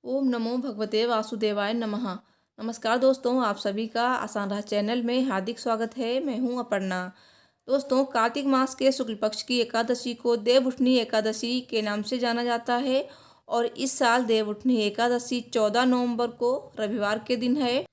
ओम नमो भगवते वासुदेवाय नमः। नमस्कार दोस्तों, आप सभी का आसान राह चैनल में हार्दिक स्वागत है। मैं हूं अपर्णा। दोस्तों, कार्तिक मास के शुक्ल पक्ष की एकादशी को देवउठनी एकादशी के नाम से जाना जाता है और इस साल देवउठनी एकादशी 14 नवंबर को रविवार के दिन है।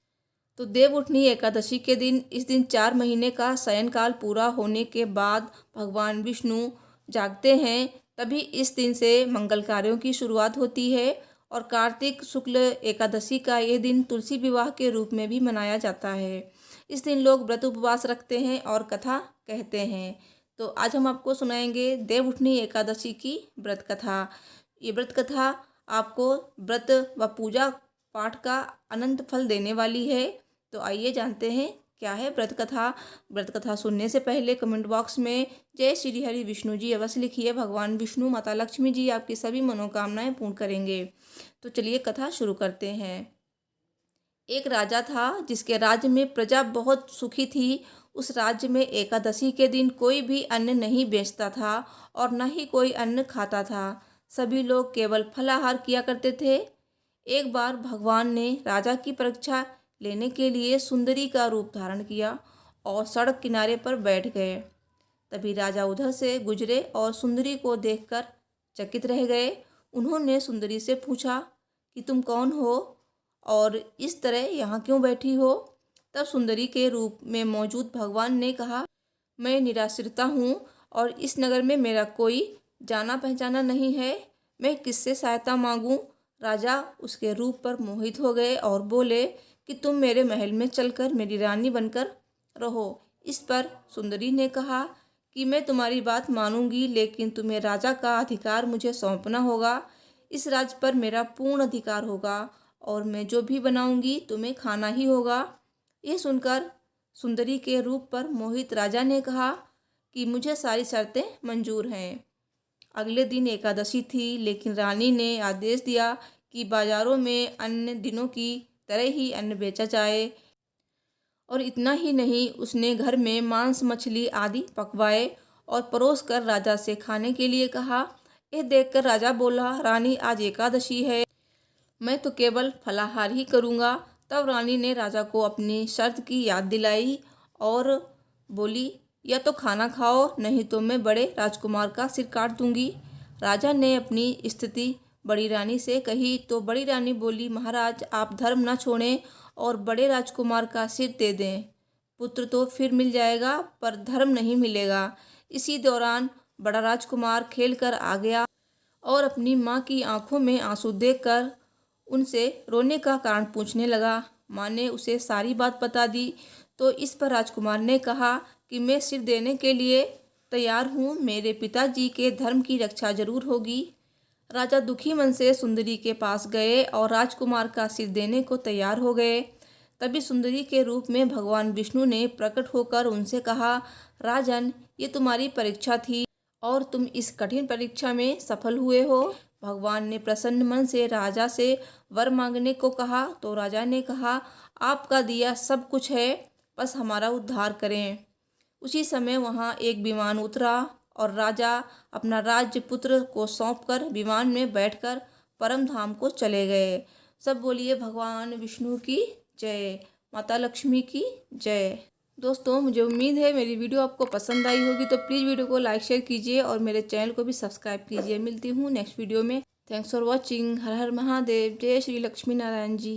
तो देवउठनी एकादशी के दिन इस दिन 4 महीने का शयनकाल पूरा होने के बाद भगवान विष्णु जागते हैं। तभी इस दिन से मंगल कार्यों की शुरुआत होती है और कार्तिक शुक्ल एकादशी का ये दिन तुलसी विवाह के रूप में भी मनाया जाता है। इस दिन लोग व्रत उपवास रखते हैं और कथा कहते हैं। तो आज हम आपको सुनाएंगे देवउठनी एकादशी की व्रत कथा। ये व्रत कथा आपको व्रत व पूजा पाठ का अनंत फल देने वाली है। तो आइए जानते हैं क्या है व्रत कथा। व्रत कथा सुनने से पहले कमेंट बॉक्स में जय श्री हरि विष्णु जी अवश्य लिखिए। भगवान विष्णु माता लक्ष्मी जी आपकी सभी मनोकामनाएं पूर्ण करेंगे। तो चलिए कथा शुरू करते हैं। एक राजा था जिसके राज्य में प्रजा बहुत सुखी थी। उस राज्य में एकादशी के दिन कोई भी अन्न नहीं बेचता था और न ही कोई अन्न खाता था। सभी लोग केवल फलाहार किया करते थे। एक बार भगवान ने राजा की परीक्षा लेने के लिए सुंदरी का रूप धारण किया और सड़क किनारे पर बैठ गए। तभी राजा उधर से गुजरे और सुंदरी को देखकर चकित रह गए। उन्होंने सुंदरी से पूछा कि तुम कौन हो और इस तरह यहाँ क्यों बैठी हो। तब सुंदरी के रूप में मौजूद भगवान ने कहा, मैं निराश्रिता हूँ और इस नगर में मेरा कोई जाना पहचाना नहीं है। मैं किससे सहायता मांगूं। राजा उसके रूप पर मोहित हो गए और बोले कि तुम मेरे महल में चलकर मेरी रानी बनकर रहो। इस पर सुंदरी ने कहा कि मैं तुम्हारी बात मानूंगी, लेकिन तुम्हें राजा का अधिकार मुझे सौंपना होगा। इस राज्य पर मेरा पूर्ण अधिकार होगा और मैं जो भी बनाऊंगी तुम्हें खाना ही होगा। यह सुनकर सुंदरी के रूप पर मोहित राजा ने कहा कि मुझे सारी शर्तें मंजूर हैं। अगले दिन एकादशी थी, लेकिन रानी ने आदेश दिया कि बाजारों में अन्य दिनों की तरह ही अन्न बेचा जाए। और इतना ही नहीं, उसने घर में मांस मछली आदि पकवाए और परोस कर राजा से खाने के लिए कहा। यह देखकर राजा बोला, रानी आज एकादशी है, मैं तो केवल फलाहार ही करूँगा। तब रानी ने राजा को अपनी शर्त की याद दिलाई और बोली, या तो खाना खाओ, नहीं तो मैं बड़े राजकुमार का सिर काट दूंगी। राजा ने अपनी स्थिति बड़ी रानी से कही तो बड़ी रानी बोली, महाराज आप धर्म न छोड़ें और बड़े राजकुमार का सिर दे दें। पुत्र तो फिर मिल जाएगा पर धर्म नहीं मिलेगा। इसी दौरान बड़ा राजकुमार खेल कर आ गया और अपनी माँ की आंखों में आंसू देखकर उनसे रोने का कारण पूछने लगा। माँ ने उसे सारी बात बता दी। तो इस पर राजकुमार ने कहा कि मैं सिर देने के लिए तैयार हूँ, मेरे पिताजी के धर्म की रक्षा जरूर होगी। राजा दुखी मन से सुंदरी के पास गए और राजकुमार का सिर देने को तैयार हो गए। तभी सुंदरी के रूप में भगवान विष्णु ने प्रकट होकर उनसे कहा, राजन, ये तुम्हारी परीक्षा थी और तुम इस कठिन परीक्षा में सफल हुए हो। भगवान ने प्रसन्न मन से राजा से वर मांगने को कहा तो राजा ने कहा, आपका दिया सब कुछ है, बस हमारा उद्धार करें। उसी समय वहाँ एक विमान उतरा और राजा अपना राज्य पुत्र को सौंपकर विमान में बैठकर परम धाम को चले गए। सब बोलिए भगवान विष्णु की जय, माता लक्ष्मी की जय। दोस्तों, मुझे उम्मीद है मेरी वीडियो आपको पसंद आई होगी, तो प्लीज़ वीडियो को लाइक शेयर कीजिए और मेरे चैनल को भी सब्सक्राइब कीजिए। मिलती हूँ नेक्स्ट वीडियो में। Thanks for watching. हर हर महादेव। जय श्री लक्ष्मी नारायण जी।